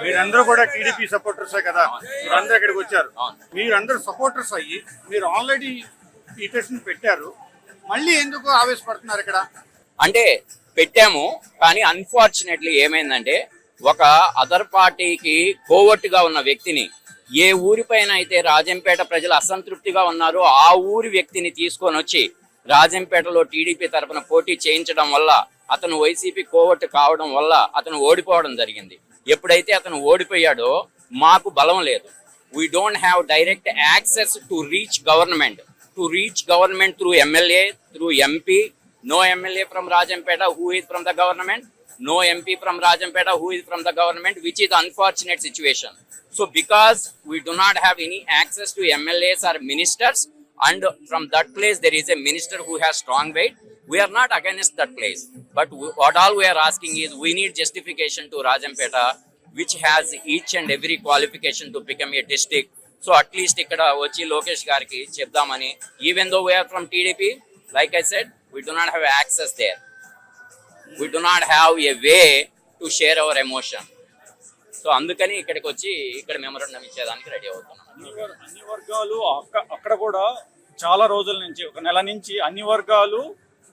మీరందరూ కూడా టీడీపీ సపోర్టర్సే కదా, మీరందరూ ఇక్కడికి వచ్చారు. మీరందరూ సపోర్టర్స్ అయ్యి మీరు ఆల్రెడీ ఈ టెస్ట్ పెట్టారు, మళ్ళీ ఎందుకు ఆవేశపడుతున్నారు ఇక్కడ? అంటే పెట్టాము, కానీ అన్ఫార్చునేట్లీ ఏమైందంటే ఒక అదర్ పార్టీకి కోవర్టుగా ఉన్న వ్యక్తిని, ఏ ఊరిపైన అయితే రాజంపేట ప్రజలు అసంతృప్తిగా ఉన్నారో ఆ ఊరి వ్యక్తిని తీసుకొని వచ్చి రాజంపేటలో టీడీపీ తరఫున పోటీ చేయించడం వల్ల అతను వైసీపీ కోవర్టు కావడం వల్ల అతను ఓడిపోవడం జరిగింది. ఎప్పుడైతే అతను ఓడిపోయాడో మాకు బలం లేదు. We don't have direct access to reach government through MLA, through MP. No MLA from Rajampeta who is from the government, no MP from Rajampeta who is from the government, which is unfortunate situation. So because we do not have any access to MLAs or ministers, and from that place there is a minister who has strong weight, we are not against that place, but what all we are asking is we need justification to Rajampeta, which has each and every qualification to become a district. So at least ikkada vachi Lokesh gariki chepdamani, even though we are from TDP, like I said, we do not have access there, we do not have a way to share our emotion. So అందుకని ఇక్కడికి వచ్చి ఇక్కడ memorandum ఇచ్చేదానికి ready అవుతున్నాం. అన్ని వర్గాలు అక్కడ కూడా చాలా రోజుల నుంచి, ఒక నెల నుంచి అన్ని వర్గాలు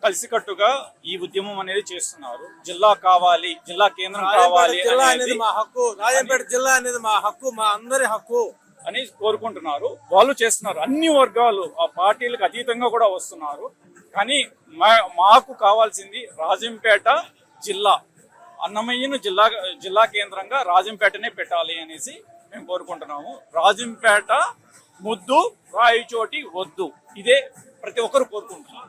కలిసికట్టుగా ఈ ఉద్యమం అనేది చేస్తున్నారు. జిల్లా కావాలి, జిల్లా కేంద్రం కావాలి, జిల్లా అనేది మా హక్కు, రాజంపేట జిల్లా అనేది మా హక్కు, మా అందరి హక్కు అని కోరుకుంటున్నారు. వాళ్ళు చేస్తున్నారు. అన్ని వర్గాలు ఆ పార్టీలకు అతీతంగా కూడా వస్తున్నారు. కానీ మాకు కావాల్సింది రాజంపేట జిల్లా, అన్నమయ్యను జిల్లా కేంద్రంగా రాజంపేటనే పెట్టాలి అనేసి మేము కోరుకుంటున్నాము. రాజంపేట ముద్దు, రాయచోటి వద్దు, ఇదే ప్రతి ఒక్కరు కోరుకుంటున్నారు.